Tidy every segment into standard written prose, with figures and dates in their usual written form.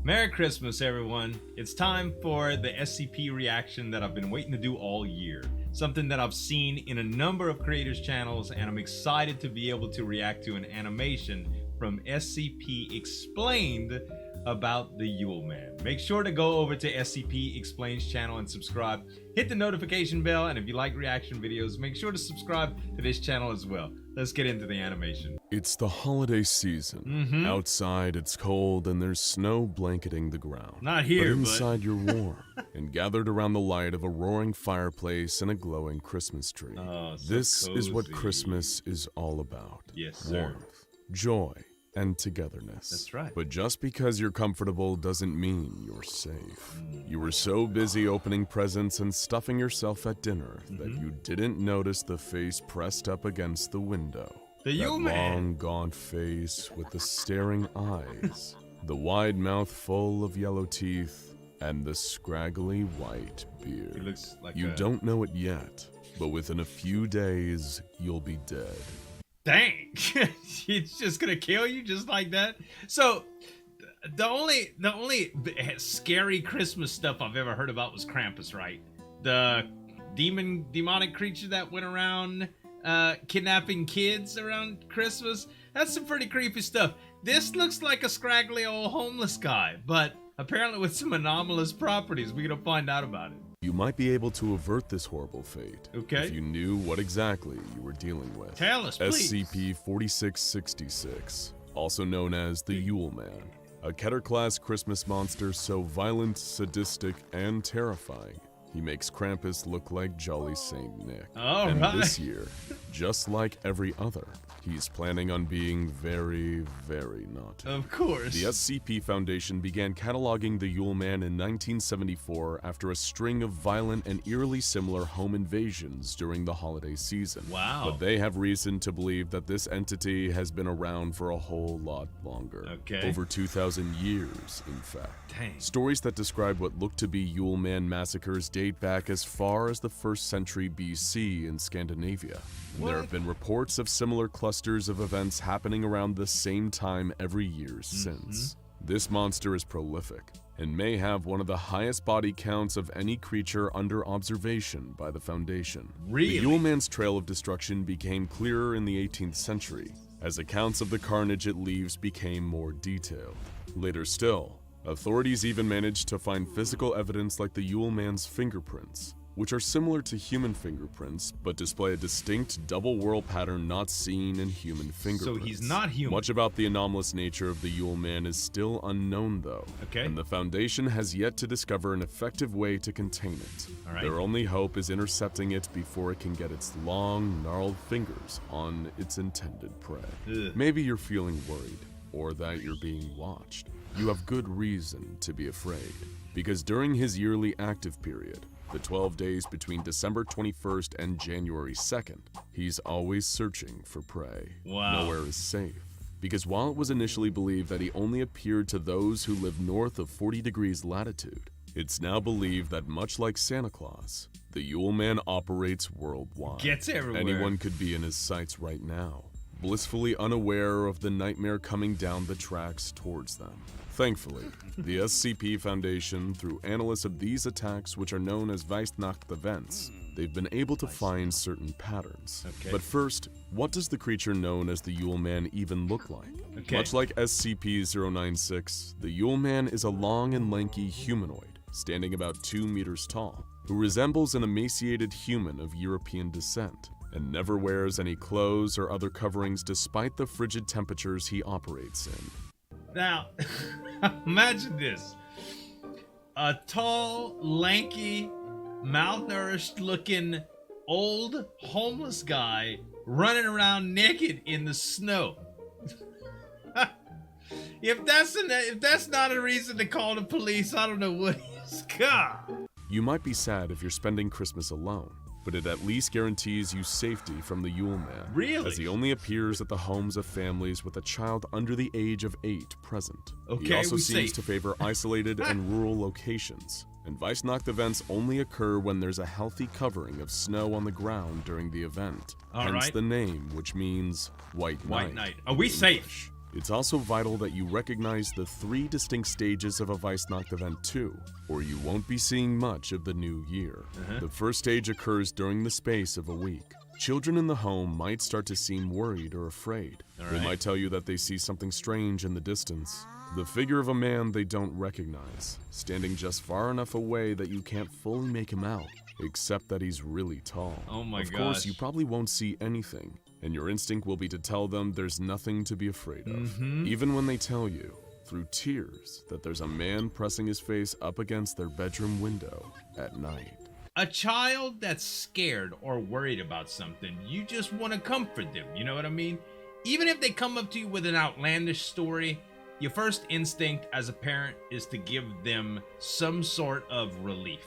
Merry Christmas, everyone. It's time for the SCP reaction that I've been waiting to do all year. Something that I've seen in a number of creators' channels, and I'm excited to be able to react to an animation from SCP Explained about the Yule Man. Make sure to go over to SCP Explains channel and subscribe. Hit the notification bell, and if you like reaction videos, make sure to subscribe to this channel as well. Let's get into the animation. It's the holiday season. Outside it's cold and there's snow blanketing the ground. Not here, but inside you're warm and gathered around the light of a roaring fireplace and a glowing Christmas tree. Oh, so this is what cozy. Christmas is all about. Yes, sir. Warmth, joy, and togetherness. That's right. But just because you're comfortable doesn't mean you're safe. You were so busy opening presents and stuffing yourself at dinner that you didn't notice the face pressed up against the window. The Yule Man. Long, gaunt face with the staring eyes, the wide mouth full of yellow teeth, and the scraggly white beard. It looks like you don't know it yet, but within a few days, you'll be dead. Dang. It's just gonna kill you just like that? So, the only scary Christmas stuff I've ever heard about was Krampus, right? The demonic creature that went around kidnapping kids around Christmas. That's some pretty creepy stuff. This looks like a scraggly old homeless guy, but apparently with some anomalous properties. We're gonna find out about it. You might be able to avert this horrible fate if you knew what exactly you were dealing with. Tell us, please. SCP-4666, also known as the Yule Man, a Keter Class Christmas monster so violent, sadistic, and terrifying, he makes Krampus look like Jolly Saint Nick. And this year, just like every other, he's planning on being very, very naughty. Of course. The SCP Foundation began cataloging the Yule Man in 1974 after a string of violent and eerily similar home invasions during the holiday season. Wow. But they have reason to believe that this entity has been around for a whole lot longer. Over 2,000 years, in fact. Dang. Stories that describe what look to be Yule Man massacres date back as far as the 1st century BC in Scandinavia. There have been reports of similar clusters of events happening around the same time every year since. This monster is prolific and may have one of the highest body counts of any creature under observation by the Foundation. Really? The Yule Man's trail of destruction became clearer in the 18th century, as accounts of the carnage it leaves became more detailed. Later still, authorities even managed to find physical evidence like the Yule Man's fingerprints, which are similar to human fingerprints, but display a distinct double whorl pattern not seen in human fingerprints. So he's not human. Much about the anomalous nature of the Yule Man is still unknown, though, and the Foundation has yet to discover an effective way to contain it. Their only hope is intercepting it before it can get its long, gnarled fingers on its intended prey. Maybe you're feeling worried, or that you're being watched. You have good reason to be afraid, because during his yearly active period, the 12 days between December 21st and January 2nd, he's always searching for prey. Nowhere is safe, because while it was initially believed that he only appeared to those who live north of 40 degrees latitude, it's now believed that much like Santa Claus, the Yule Man operates worldwide. Gets everywhere. Anyone could be in his sights right now, blissfully unaware of the nightmare coming down the tracks towards them. Thankfully, the SCP Foundation, through analysis of these attacks, which are known as Weihnachtevents, they've been able to find certain patterns. But first, what does the creature known as the Yule Man even look like? Much like SCP-096, the Yule Man is a long and lanky humanoid, standing about 2 meters tall, who resembles an emaciated human of European descent, and never wears any clothes or other coverings despite the frigid temperatures he operates in. Now, imagine this. A tall, lanky, malnourished looking, old, homeless guy running around naked in the snow. If that's not a reason to call the police, I don't know what is. God. You might be sad if you're spending Christmas alone, but it at least guarantees you safety from the Yule Man, as he only appears at the homes of families with a child under the age of 8 present. He also seems to favor isolated and rural locations, and Weihnachtevents only occur when there's a healthy covering of snow on the ground during the event, hence the name, which means White Night. Are we safe? It's also vital that you recognize the 3 distinct stages of a Weihnacht event too, or you won't be seeing much of the new year. The first stage occurs during the space of a week. Children in the home might start to seem worried or afraid. They might tell you that they see something strange in the distance. The figure of a man they don't recognize, standing just far enough away that you can't fully make him out, except that he's really tall. Oh my gosh. Of course, you probably won't see anything, and your instinct will be to tell them there's nothing to be afraid of. Even when they tell you, through tears, that there's a man pressing his face up against their bedroom window at night. A child that's scared or worried about something, you just want to comfort them, you know what I mean? Even if they come up to you with an outlandish story, your first instinct as a parent is to give them some sort of relief.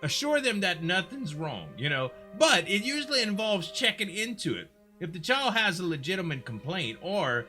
Assure them that nothing's wrong, you know, but it usually involves checking into it. If the child has a legitimate complaint or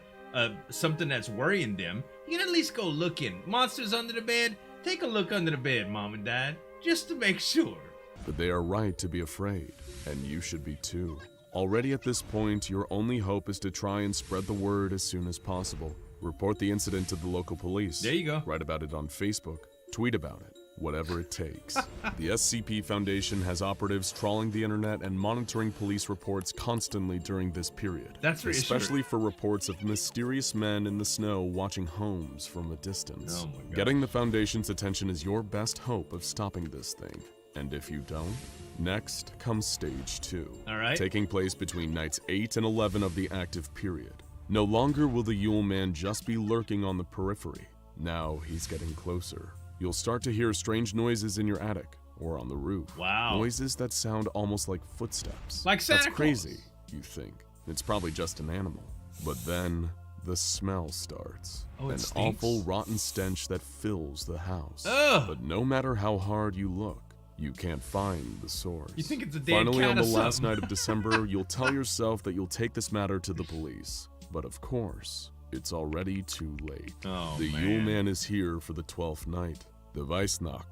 something that's worrying them, you can at least go look in. Monsters under the bed? Take a look under the bed, Mom and Dad, just to make sure. But they are right to be afraid, and you should be too. Already at this point, your only hope is to try and spread the word as soon as possible. Report the incident to the local police. There you go. Write about it on Facebook. Tweet about it. Whatever it takes. The SCP Foundation has operatives trawling the internet and monitoring police reports constantly during this period. That's reassuring. Especially for reports of mysterious men in the snow watching homes from a distance. Oh my God. Getting the Foundation's attention is your best hope of stopping this thing. And if you don't, next comes Stage 2. All right. Taking place between nights 8 and 11 of the active period. No longer will the Yule Man just be lurking on the periphery. Now he's getting closer. You'll start to hear strange noises in your attic or on the roof. Wow. Noises that sound almost like footsteps. Like Santa That's crazy, you think. It's probably just an animal. But then the smell starts. Oh, it An stinks? awful rotten stench that fills the house. Ugh. But no matter how hard you look, you can't find the source. You think it's a dead Finally, cat on the or last something? night of December, you'll tell yourself that you'll take this matter to the police. But of course, it's already too late. Oh, the man. Yule Man is here for the 12th night. The Weihnacht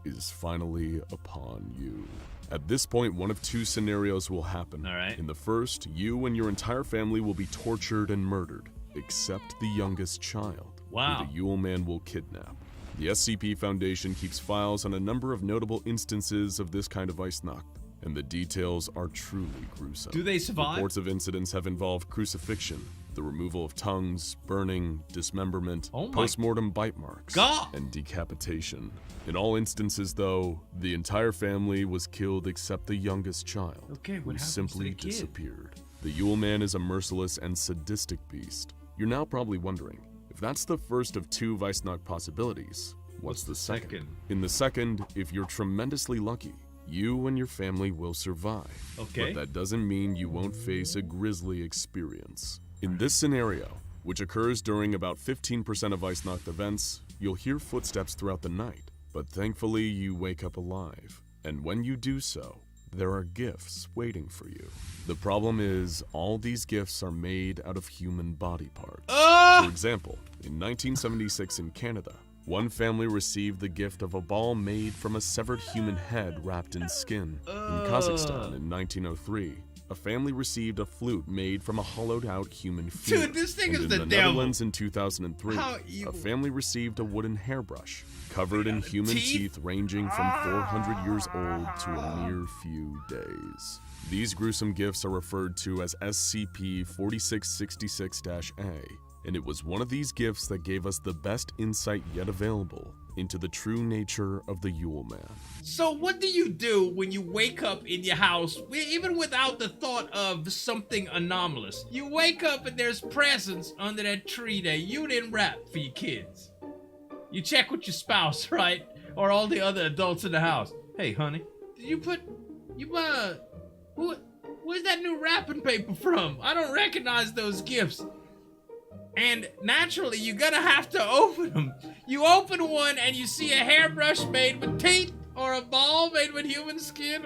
is finally upon you. At this point, one of 2 scenarios will happen. All right. In the first, you and your entire family will be tortured and murdered, except the youngest child, Wow. who the Yule Man will kidnap. The SCP Foundation keeps files on a number of notable instances of this kind of Weihnacht, and the details are truly gruesome. Do they survive? Reports of incidents have involved crucifixion, the removal of tongues, burning, dismemberment, Oh my post-mortem bite marks, God. and decapitation. In all instances, though, the entire family was killed except the youngest child, Okay, what who happens to simply the kid? disappeared. The Yule Man is a merciless and sadistic beast. You're now probably wondering, if that's the first of 2 Weihnacht possibilities, what's the second? In the second, if you're tremendously lucky, you and your family will survive. Okay. But that doesn't mean you won't face a grisly experience. In this scenario, which occurs during about 15% of Weihnacht events, you'll hear footsteps throughout the night, but thankfully you wake up alive. And when you do so, there are gifts waiting for you. The problem is, all these gifts are made out of human body parts. For example, in 1976 in Canada, one family received the gift of a ball made from a severed human head wrapped in skin. In Kazakhstan in 1903, a family received a flute made from a hollowed-out human femur. Dude, this thing And is in the the devil. Netherlands in 2003, How a evil. family received a wooden hairbrush covered in human teeth ranging from 400 years old to a mere few days. These gruesome gifts are referred to as SCP-4666-A, and it was one of these gifts that gave us the best insight yet available into the true nature of the Yule Man. So what do you do when you wake up in your house, even without the thought of something anomalous? You wake up and there's presents under that tree that you didn't wrap for your kids. You check with your spouse, right? Or all the other adults in the house. Hey, honey, did you where's that new wrapping paper from? I don't recognize those gifts. And naturally, you're gonna have to open them. You open one and you see a hairbrush made with teeth or a ball made with human skin.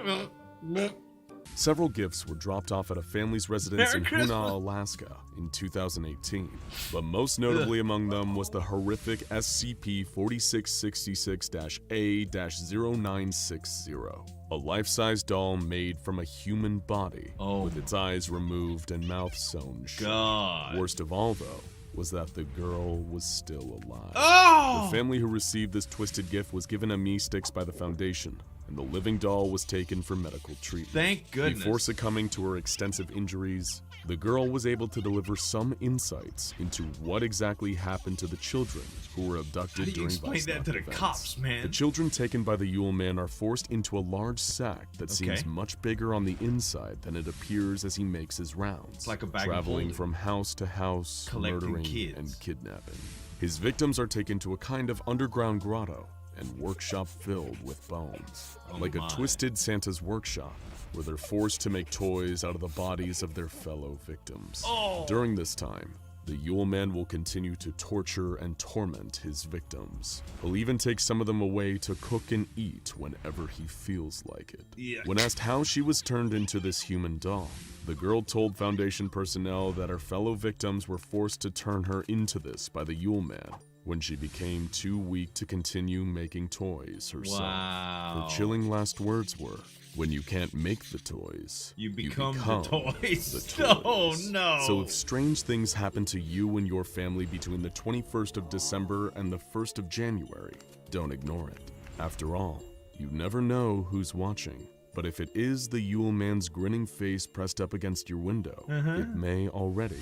Several gifts were dropped off at a family's residence Merry in Christmas. Hunaa, Alaska in 2018, but most notably among them was the horrific SCP-4666-A-0960, a life-size doll made from a human body with its eyes removed and mouth sewn shut. God. Worst of all, though, was that the girl was still alive. Oh! The family who received this twisted gift was given a me-sticks by the Foundation, and the living doll was taken for medical treatment. Thank goodness. Before succumbing to her extensive injuries, the girl was able to deliver some insights into what exactly happened to the children who were abducted during explain that to the events. cops, man? The children taken by the Yule Man are forced into a large sack that seems much bigger on the inside than it appears as he makes his rounds. It's like a bag traveling of from house to house, collecting murdering kids. and kidnapping. His victims are taken to a kind of underground grotto and workshop filled with bones. Like a twisted Santa's workshop, where they're forced to make toys out of the bodies of their fellow victims. During this time, the Yule Man will continue to torture and torment his victims. He'll even take some of them away to cook and eat whenever he feels like it. Yeah. When asked how she was turned into this human doll, the girl told Foundation personnel that her fellow victims were forced to turn her into this by the Yule Man when she became too weak to continue making toys herself. Wow. Her chilling last words were, "When you can't make the toys, you become the toys." The toys. Oh no. So if strange things happen to you and your family between the 21st of December and the 1st of January, don't ignore it. After all, you never know who's watching. But if it is the Yule Man's grinning face pressed up against your window, it may already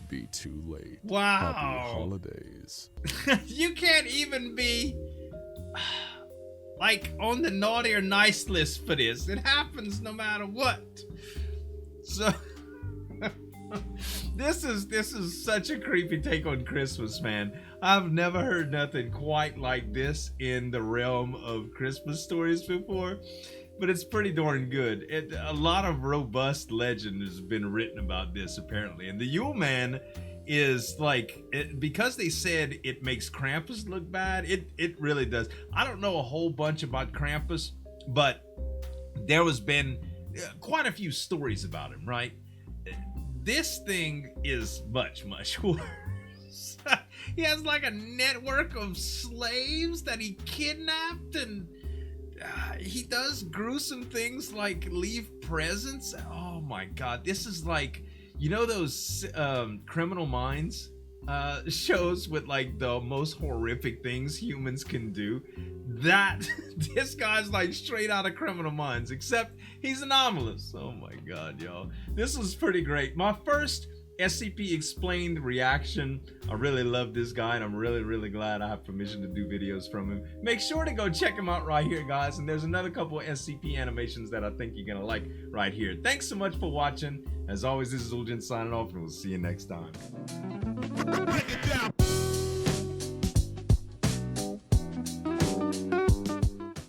be too late. Wow. Happy holidays. You can't even be like on the naughty or nice list for this. It happens no matter what. So this is such a creepy take on Christmas, man. I've never heard nothing quite like this in the realm of Christmas stories before. But it's pretty darn good. A lot of robust legend has been written about this, apparently. And the Yule Man is like, because they said it makes Krampus look bad, it really does. I don't know a whole bunch about Krampus, but there has been quite a few stories about him, right? This thing is much, much worse. He has like a network of slaves that he kidnapped, and he does gruesome things like leave presents. Oh my god, this is like, you know those Criminal Minds shows with like the most horrific things humans can do? That this guy's like straight out of Criminal Minds, except he's anomalous. Oh my god, y'all, this was pretty great. My first SCP Explained reaction. I really love this guy, and I'm really glad I have permission to do videos from him. Make sure to go check him out right here, guys, and there's another couple of SCP animations that I think you're gonna like right here. Thanks so much for watching. As always, this is Zueljin signing off, and we'll see you next time.